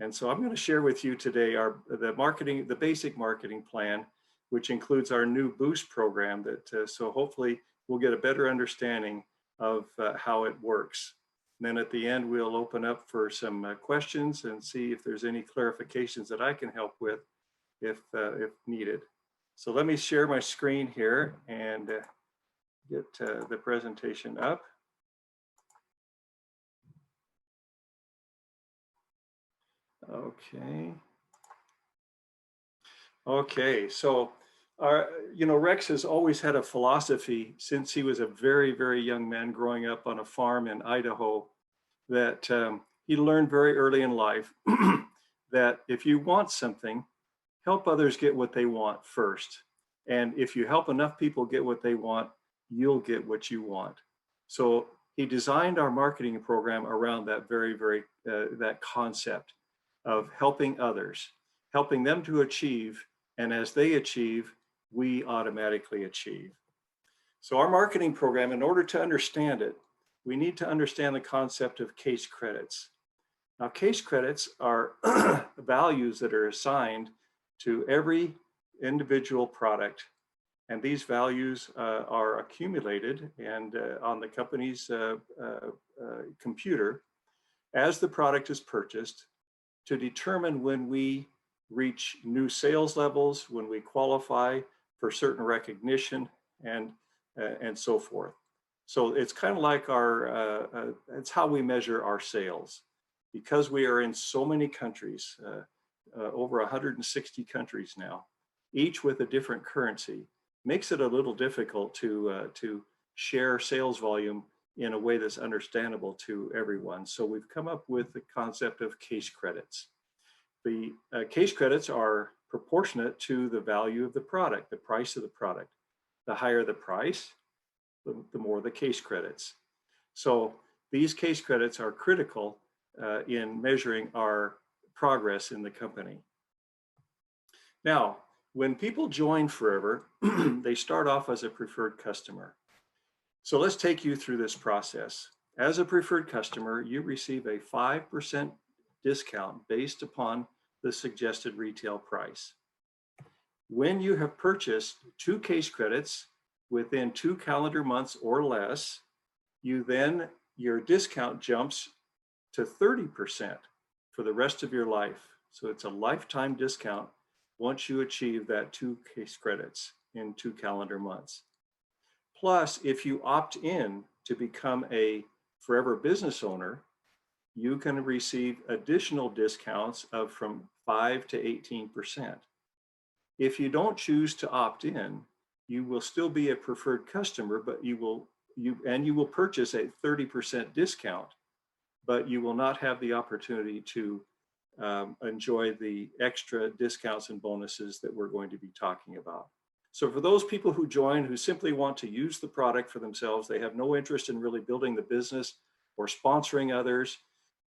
And so I'm going to share with you today the basic marketing plan, which includes our new Boost program that so hopefully we'll get a better understanding of how it works. And then at the end, we'll open up for some questions and see if there's any clarifications that I can help with if needed. So let me share my screen here and get the presentation up. Okay, so Rex has always had a philosophy since he was a very, very young man growing up on a farm in Idaho that he learned very early in life that if you want something, help others get what they want first. And if you help enough people get what they want, you'll get what you want. So he designed our marketing program around that that concept of helping others, helping them to achieve, and as they achieve, we automatically achieve. So our marketing program, in order to understand it, we need to understand the concept of case credits. Now, case credits are values that are assigned to every individual product, and these values are accumulated and on the company's computer as the product is purchased to determine when we reach new sales levels, when we qualify for certain recognition, and so forth. So it's kind of like it's how we measure our sales. Because we are in so many countries, over 160 countries now, each with a different currency, makes it a little difficult to share sales volume in a way that's understandable to everyone. So we've come up with the concept of case credits. The case credits are proportionate to the value of the product, the price of the product. The higher the price, the more the case credits. So these case credits are critical in measuring our progress in the company. Now, when people join Forever, they start off as a preferred customer. So let's take you through this process. As a preferred customer, you receive a 5% discount based upon the suggested retail price. When you have purchased 2 case credits within 2 calendar months or less, your discount jumps to 30% for the rest of your life. So it's a lifetime discount once you achieve that 2 case credits in 2 calendar months. Plus, if you opt in to become a Forever Business owner, you can receive additional discounts of from 5 to 18%. If you don't choose to opt in, you will still be a preferred customer, but you will purchase a 30% discount, but you will not have the opportunity to enjoy the extra discounts and bonuses that we're going to be talking about. So for those people who join who simply want to use the product for themselves, they have no interest in really building the business or sponsoring others,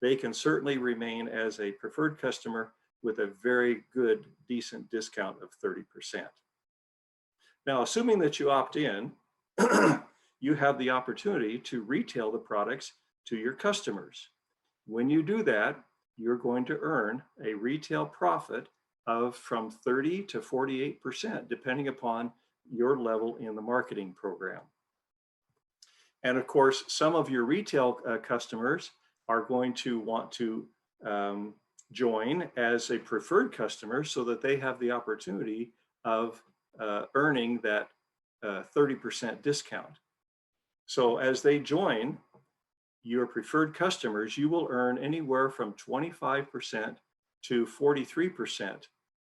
they can certainly remain as a preferred customer with a very good, decent discount of 30%. Now, assuming that you opt in, you have the opportunity to retail the products to your customers. When you do that, you're going to earn a retail profit of from 30 to 48%, depending upon your level in the marketing program. And of course, some of your retail customers are going to want to join as a preferred customer so that they have the opportunity of earning that 30% discount. So as they join your preferred customers, you will earn anywhere from 25% to 43%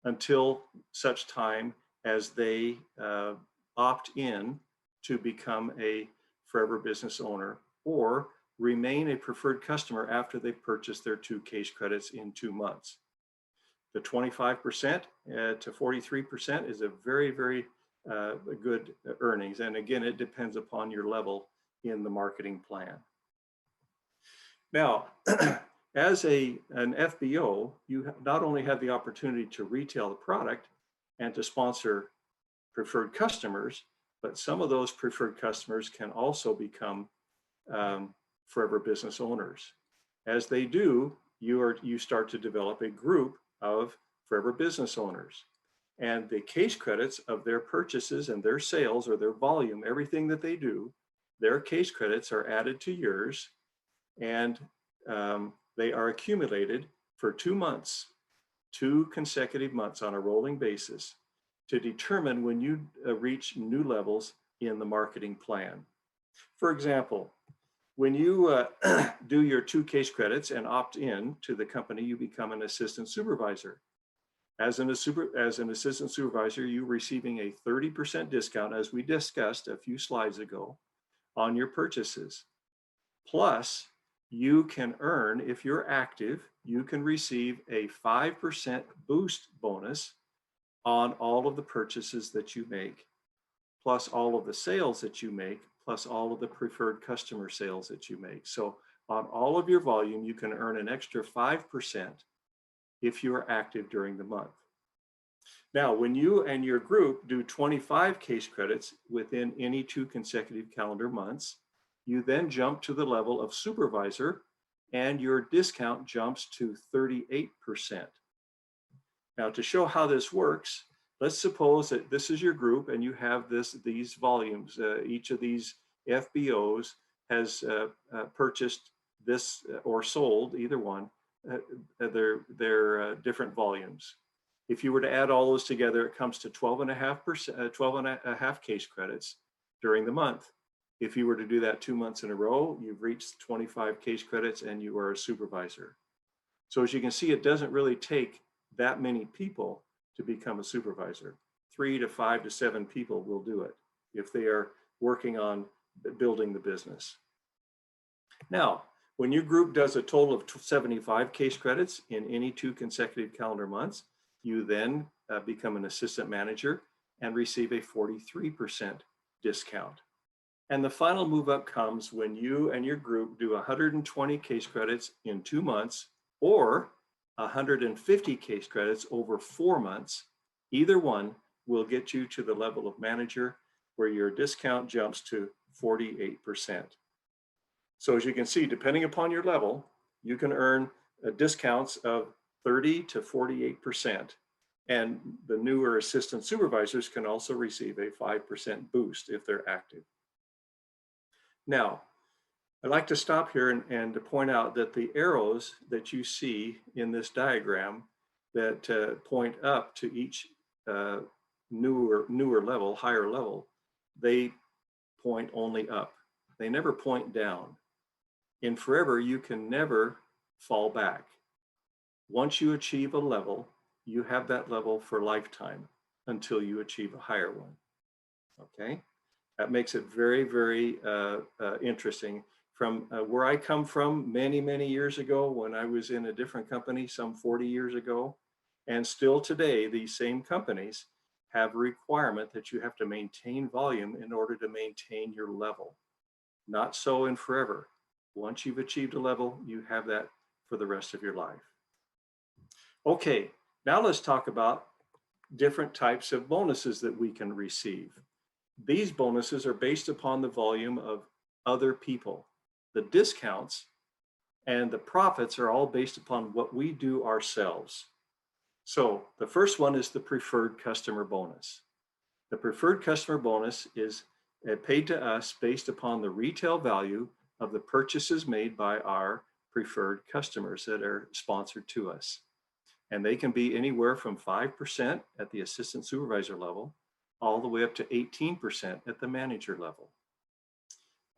until such time as they opt in to become a Forever Business owner or remain a preferred customer after they've purchased their 2 case credits in 2 months. The 25% to 43% is a very, very good earnings. And again, it depends upon your level in the marketing plan. Now, as an FBO, you not only have the opportunity to retail the product and to sponsor preferred customers, but some of those preferred customers can also become Forever Business owners. As they do, you start to develop a group of forever business owners. And the case credits of their purchases and their sales or their volume, everything that they do, their case credits are added to yours, and they are accumulated for 2 months, 2 consecutive months on a rolling basis to determine when you reach new levels in the marketing plan. For example, when you do your 2 case credits and opt in to the company, you become an assistant supervisor. As an assistant supervisor, you're receiving a 30% discount, as we discussed a few slides ago, on your purchases. Plus, you can earn, if you're active, you can receive a 5% boost bonus on all of the purchases that you make, plus all of the sales that you make, plus all of the preferred customer sales that you make. So on all of your volume, you can earn an extra 5% if you are active during the month. Now, when you and your group do 25 case credits within any 2 consecutive calendar months, you then jump to the level of supervisor and your discount jumps to 38%. Now, to show how this works, let's suppose that this is your group and you have these volumes. Each of these FBOs has purchased this or sold, either one, their different volumes. If you were to add all those together, it comes to 12.5 case credits during the month. If you were to do that 2 months in a row, you've reached 25 case credits and you are a supervisor. So as you can see, it doesn't really take that many people to become a supervisor. 3 to 5 to 7 people will do it if they are working on building the business. Now, when your group does a total of 75 case credits in any 2 consecutive calendar months, you then become an assistant manager and receive a 43% discount. And the final move up comes when you and your group do 120 case credits in 2 months or 150 case credits over 4 months. Either one will get you to the level of manager where your discount jumps to 48%. So as you can see, depending upon your level, you can earn discounts of 30 to 48%. And the newer assistant supervisors can also receive a 5% boost if they're active. Now, I'd like to stop here and to point out that the arrows that you see in this diagram that point up to each newer level, higher level, they point only up. They never point down. In Forever, you can never fall back. Once you achieve a level, you have that level for lifetime until you achieve a higher one. Okay, that makes it very, very interesting. From where I come from many years ago, when I was in a different company some 40 years ago, and still today, these same companies have a requirement that you have to maintain volume in order to maintain your level. Not so in Forever. Once you've achieved a level, you have that for the rest of your life. Okay, now let's talk about different types of bonuses that we can receive. These bonuses are based upon the volume of other people. The discounts and the profits are all based upon what we do ourselves. So the first one is the preferred customer bonus. The preferred customer bonus is paid to us based upon the retail value of the purchases made by our preferred customers that are sponsored to us. And they can be anywhere from 5% at the assistant supervisor level, all the way up to 18% at the manager level.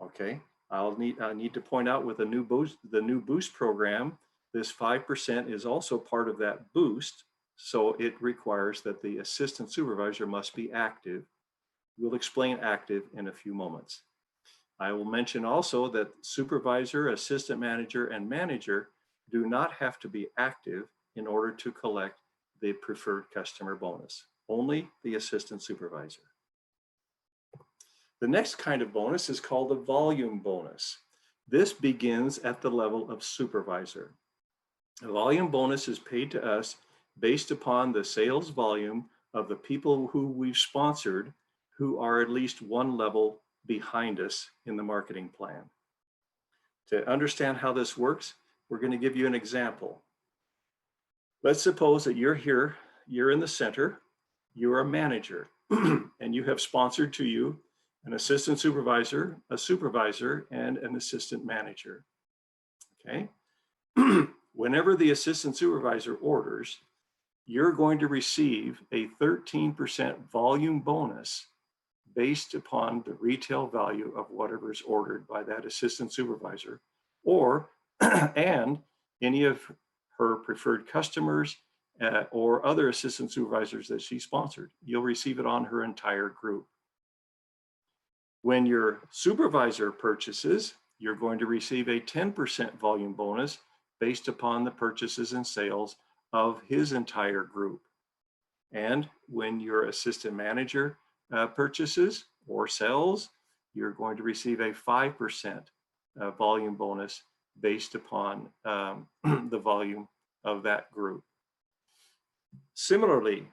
Okay, I need to point out with the new boost program, this 5% is also part of that boost. So it requires that the assistant supervisor must be active. We'll explain active in a few moments. I will mention also that supervisor, assistant manager, and manager do not have to be active in order to collect the preferred customer bonus, only the assistant supervisor. The next kind of bonus is called the volume bonus. This begins at the level of supervisor. The volume bonus is paid to us based upon the sales volume of the people who we've sponsored who are at least one level behind us in the marketing plan. To understand how this works, we're going to give you an example. Let's suppose that you're here, you're in the center, you're a manager, and you have sponsored to you an assistant supervisor, a supervisor, and an assistant manager. Okay. Whenever the assistant supervisor orders, you're going to receive a 13% volume bonus based upon the retail value of whatever's ordered by that assistant supervisor, or and any of her preferred customers or other assistant supervisors that she sponsored. You'll receive it on her entire group. When your supervisor purchases, you're going to receive a 10% volume bonus based upon the purchases and sales of his entire group. And when your assistant manager purchases or sells, you're going to receive a 5% volume bonus based upon the volume of that group. Similarly,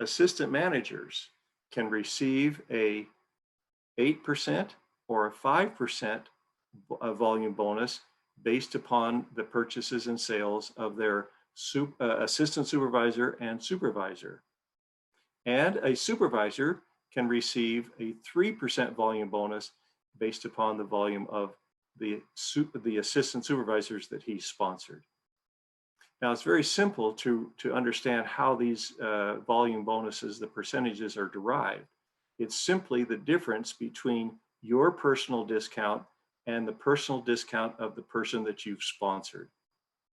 assistant managers can receive a 8% or a 5% volume bonus based upon the purchases and sales of their assistant supervisor and supervisor. And a supervisor can receive a 3% volume bonus based upon the volume of the assistant supervisors that he sponsored. Now, it's very simple to understand how these volume bonuses, the percentages, are derived. It's simply the difference between your personal discount and the personal discount of the person that you've sponsored.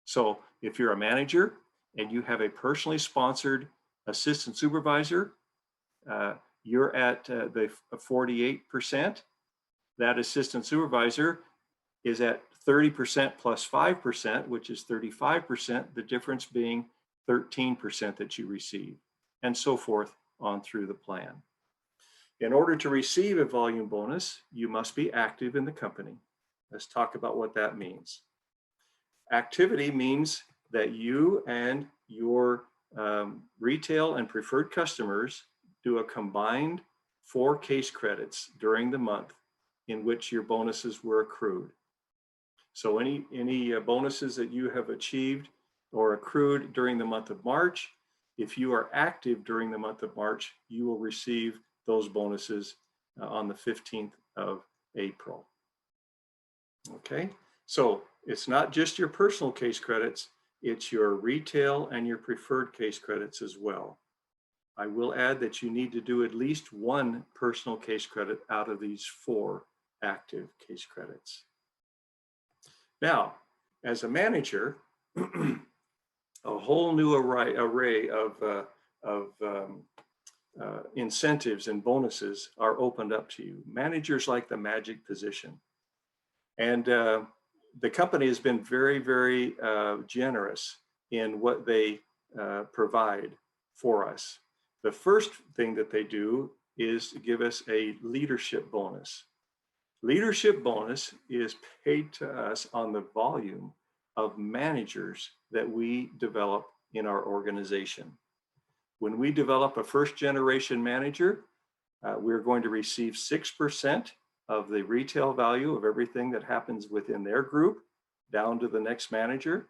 So if you're a manager and you have a personally sponsored assistant supervisor, you're at the 48%. That assistant supervisor is at 30% plus 5%, which is 35%, the difference being 13% that you receive, and so forth on through the plan. In order to receive a volume bonus, you must be active in the company. Let's talk about what that means. Activity means that you and your retail and preferred customers do a combined 4 case credits during the month in which your bonuses were accrued. So any bonuses that you have achieved or accrued during the month of March, if you are active during the month of March, you will receive those bonuses on the 15th of April. Okay, so it's not just your personal case credits, it's your retail and your preferred case credits as well. I will add that you need to do at least 1 personal case credit out of these 4 active case credits. Now, as a manager, a whole new array of incentives and bonuses are opened up to you. Managers like the magic position. And the company has been very, very generous in what they provide for us. The first thing that they do is to give us a leadership bonus. Leadership bonus is paid to us on the volume of managers that we develop in our organization. When we develop a first generation manager, we're going to receive 6% of the retail value of everything that happens within their group down to the next manager.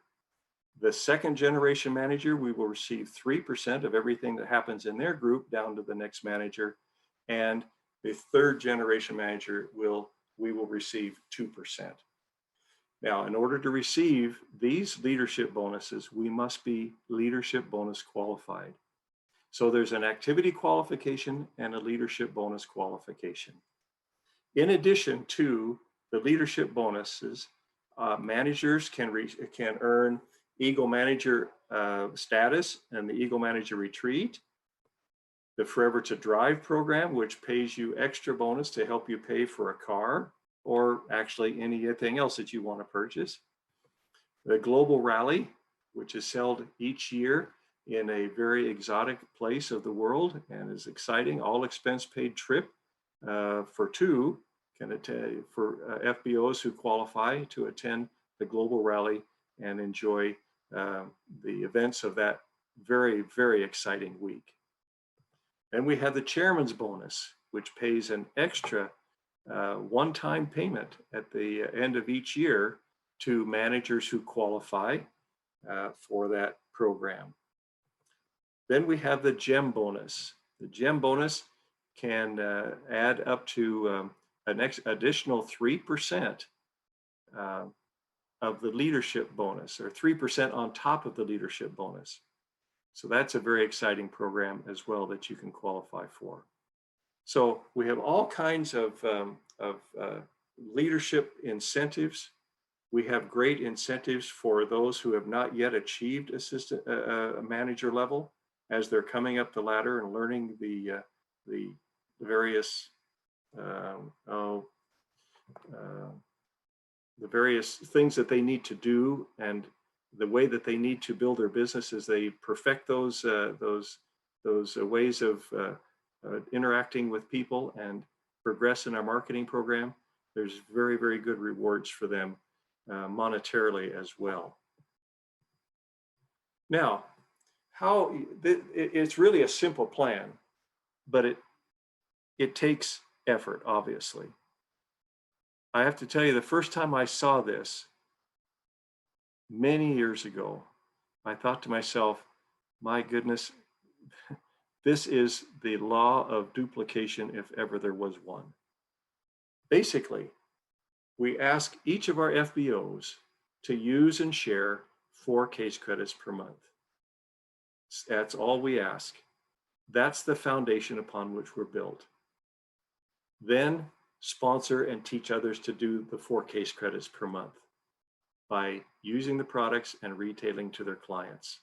The second generation manager, we will receive 3% of everything that happens in their group down to the next manager. And the third generation manager we will receive 2%. Now, in order to receive these leadership bonuses, we must be leadership bonus qualified. So there's an activity qualification and a leadership bonus qualification. In addition to the leadership bonuses, managers can earn Eagle Manager status and the Eagle Manager Retreat, the Forever to Drive program, which pays you extra bonus to help you pay for a car or actually anything else that you want to purchase. The Global Rally, which is held each year in a very exotic place of the world and is exciting, all expense paid trip for 2 for FBOs who qualify to attend the Global Rally and enjoy the events of that very, very exciting week. Then we have the Chairman's Bonus, which pays an extra one-time payment at the end of each year to managers who qualify for that program. Then we have the GEM bonus. The GEM bonus can add up to an additional 3% of the leadership bonus, or 3% on top of the leadership bonus. So that's a very exciting program as well that you can qualify for. So we have all kinds of leadership incentives. We have great incentives for those who have not yet achieved assistant manager level, as they're coming up the ladder and learning the various the various things that they need to do, and the way that they need to build their business as they perfect those ways of interacting with people and progress in our marketing program. There's very, very good rewards for them monetarily as well. Now, it's really a simple plan, but it takes effort, obviously. I have to tell you, the first time I saw this many years ago, I thought to myself, my goodness, this is the law of duplication if ever there was one. Basically, we ask each of our FBOs to use and share 4 case credits per month. That's all we ask. That's the foundation upon which we're built. Then sponsor and teach others to do the 4 case credits per month by using the products and retailing to their clients.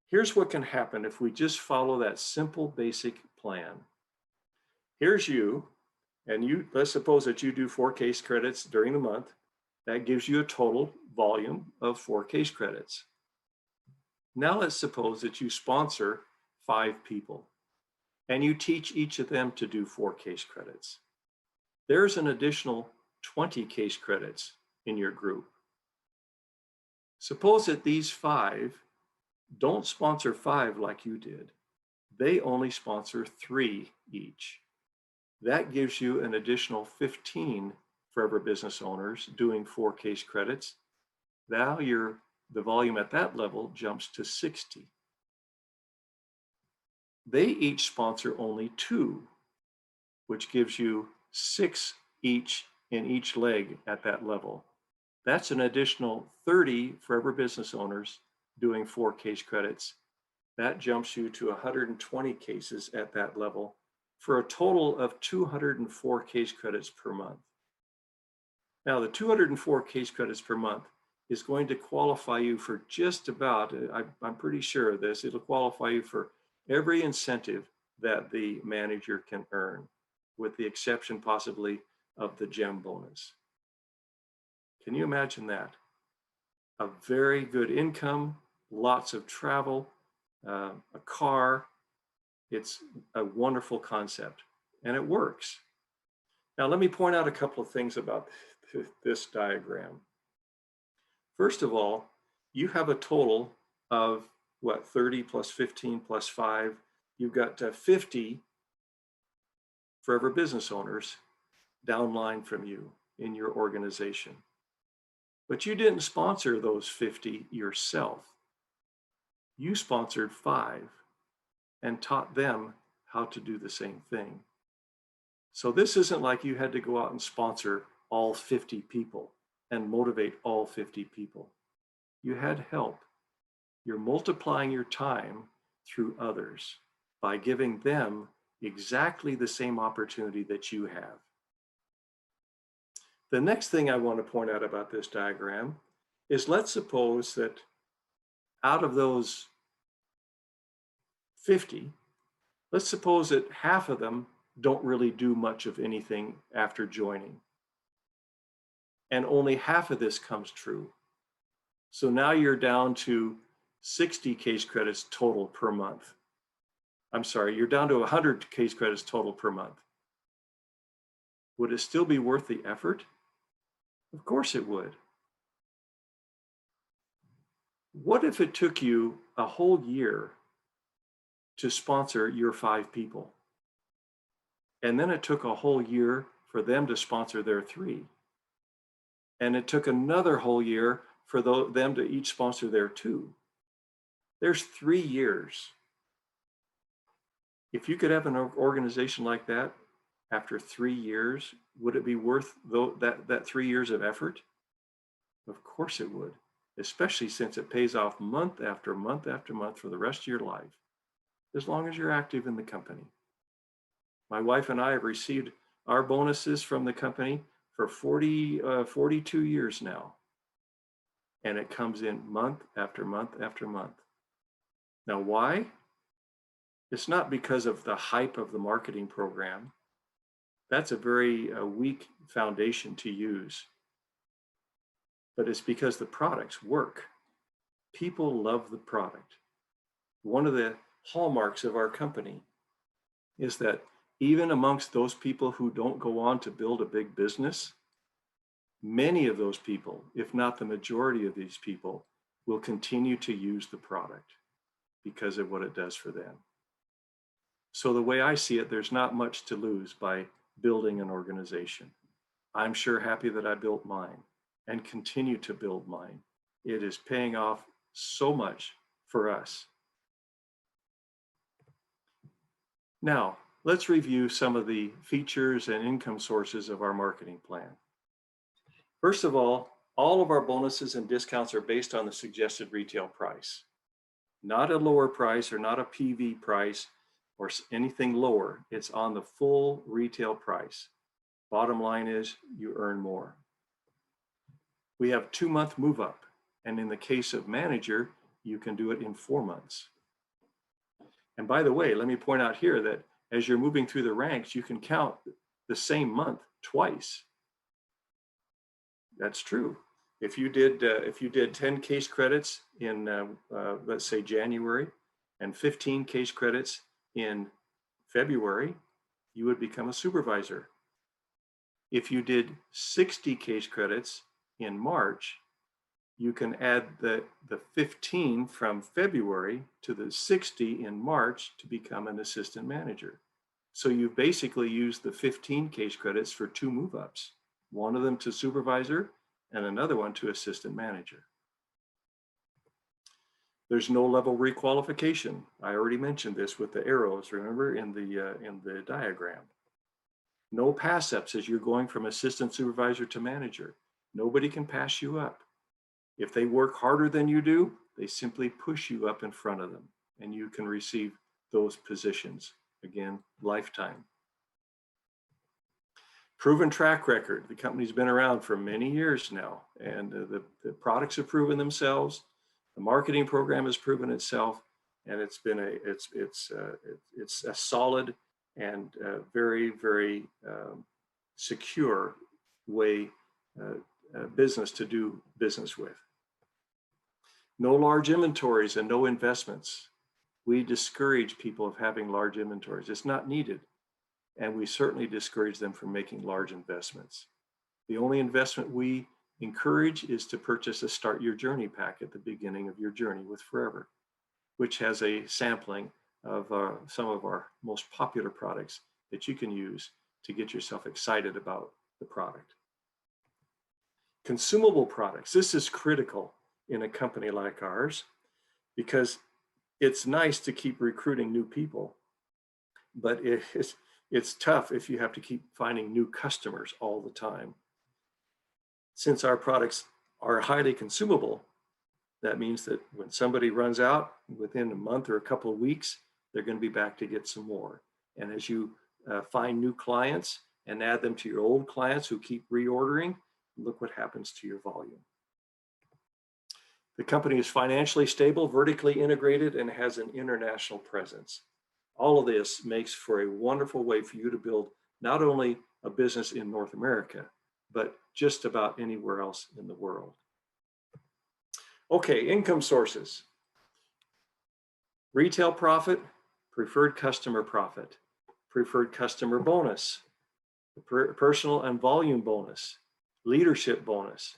Here's what can happen if we just follow that simple, basic plan. Here's you, and let's suppose that you do 4 case credits during the month. That gives you a total volume of 4 case credits. Now let's suppose that you sponsor 5 people and you teach each of them to do 4 case credits. There's an additional 20 case credits in your group. Suppose that these 5 don't sponsor 5 like you did. They only sponsor 3 each. That gives you an additional 15 Forever Business owners doing 4 case credits. Now the volume at that level jumps to 60. They each sponsor only 2, which gives you 6 each in each leg at that level. That's an additional 30 Forever Business owners doing 4 case credits. That jumps you to 120 cases at that level, for a total of 204 case credits per month. Now, the 204 case credits per month is going to qualify you for just about, I'm pretty sure of this, it'll qualify you for every incentive that the manager can earn, with the exception possibly of the GEM bonus. Can you imagine that? A very good income, lots of travel, a car. It's a wonderful concept, and it works. Now, let me point out a couple of things about this diagram. First of all, you have a total of what, 30 plus 15 plus 5. You've got 50 Forever Business owners downline from you in your organization. But you didn't sponsor those 50 yourself. You sponsored 5 and taught them how to do the same thing. So this isn't like you had to go out and sponsor all 50 people and motivate all 50 people. You had help. You're multiplying your time through others by giving them exactly the same opportunity that you have. The next thing I want to point out about this diagram is, let's suppose that out of those 50, let's suppose that half of them don't really do much of anything after joining. And only half of this comes true. So now you're down to 60 case credits total per month. I'm sorry, you're down to 100 case credits total per month. Would it still be worth the effort? Of course it would. What if it took you a whole year to sponsor your 5 people? And then it took a whole year for them to sponsor their 3. And it took another whole year for them to each sponsor their two. There's 3 years. If you could have an organization like that after 3 years, would it be worth that 3 years of effort? Of course it would, especially since it pays off month after month after month for the rest of your life, as long as you're active in the company. My wife and I have received our bonuses from the company for 42 years now. And it comes in month after month after month. Now, why? It's not because of the hype of the marketing program. That's a very weak foundation to use. But it's because the products work. People love the product. One of the hallmarks of our company is that even amongst those people who don't go on to build a big business, many of those people, if not the majority of these people, will continue to use the product because of what it does for them. So the way I see it, there's not much to lose by building an organization. I'm sure happy that I built mine and continue to build mine. It is paying off so much for us. Now, let's review some of the features and income sources of our marketing plan. First of all of our bonuses and discounts are based on the suggested retail price, not a lower price or not a PV price or anything lower. It's on the full retail price. Bottom line is you earn more. We have 2-month move up. And in the case of manager, you can do it in 4 months. And by the way, let me point out here that as you're moving through the ranks, you can count the same month twice. That's true. If you did 10 case credits in, let's say January, and 15 case credits in February, you would become a supervisor. If you did 60 case credits in March, you can add the 15 from February to the 60 in March to become an assistant manager. So you've basically used the 15 case credits for 2 move-ups, one of them to supervisor and another one to assistant manager. There's no level requalification. I already mentioned this with the arrows, remember, in the diagram. No pass-ups as you're going from assistant supervisor to manager. Nobody can pass you up. If they work harder than you do, they simply push you up in front of them, and you can receive those positions. Again, lifetime. Proven track record. The company's been around for many years now, and the products have proven themselves. The marketing program has proven itself, and it's been it's a solid and very, very secure way business to do business with. No large inventories and no investments. We discourage people of having large inventories. It's not needed. And we certainly discourage them from making large investments. The only investment we encourage is to purchase a Start Your Journey pack at the beginning of your journey with Forever, which has a sampling of some of our most popular products that you can use to get yourself excited about the product. Consumable products. This is critical in a company like ours because it's nice to keep recruiting new people, but it's tough if you have to keep finding new customers all the time. Since our products are highly consumable, that means that when somebody runs out within a month or a couple of weeks, they're going to be back to get some more. And as you find new clients and add them to your old clients who keep reordering, look what happens to your volume. The company is financially stable, vertically integrated, and has an international presence. All of this makes for a wonderful way for you to build not only a business in North America, but just about anywhere else in the world. Okay, income sources. Retail profit, preferred customer profit, preferred customer bonus, personal and volume bonus, leadership bonus,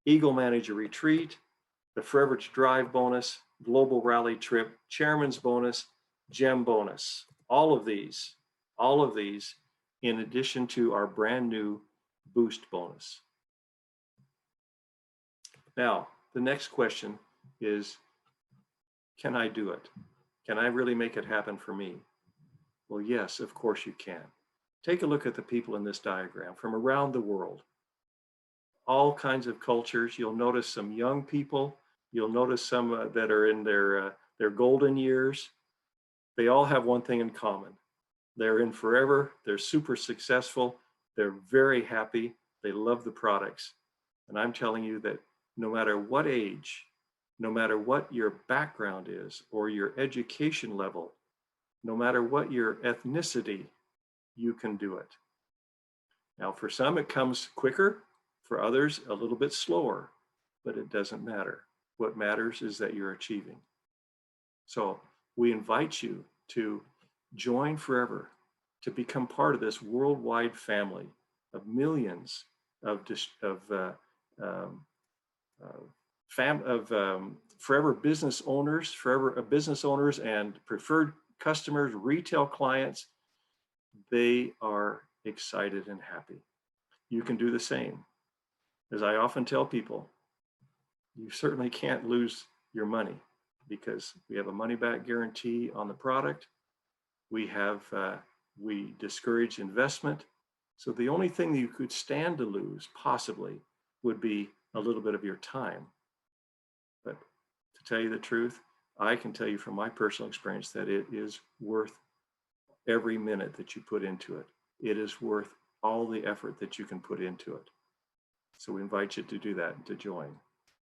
Eagle Manager Retreat, the Forever to Drive bonus, Global Rally Trip, Chairman's bonus, Gem bonus. All of these in addition to our brand new Boost bonus. Now, the next question is, can I do it? Can I really make it happen for me? Well, yes, of course you can. Take a look at the people in this diagram from around the world. All kinds of cultures. You'll notice some young people. You'll notice some that are in their golden years. They all have one thing in common. They're in forever. They're super successful. They're very happy. They love the products. And I'm telling you that no matter what age, no matter what your background is or your education level, no matter what your ethnicity, you can do it. Now, for some, it comes quicker. For others, a little bit slower, but it doesn't matter. What matters is that you're achieving. So we invite you to join Forever, to become part of this worldwide family of millions of Forever business owners, Forever business owners and preferred customers, retail clients. They are excited and happy. You can do the same. As I often tell people, you certainly can't lose your money because we have a money back guarantee on the product. We discourage investment. So the only thing that you could stand to lose possibly would be a little bit of your time. But to tell you the truth, I can tell you from my personal experience that it is worth every minute that you put into it. It is worth all the effort that you can put into it. So we invite you to do that and to join.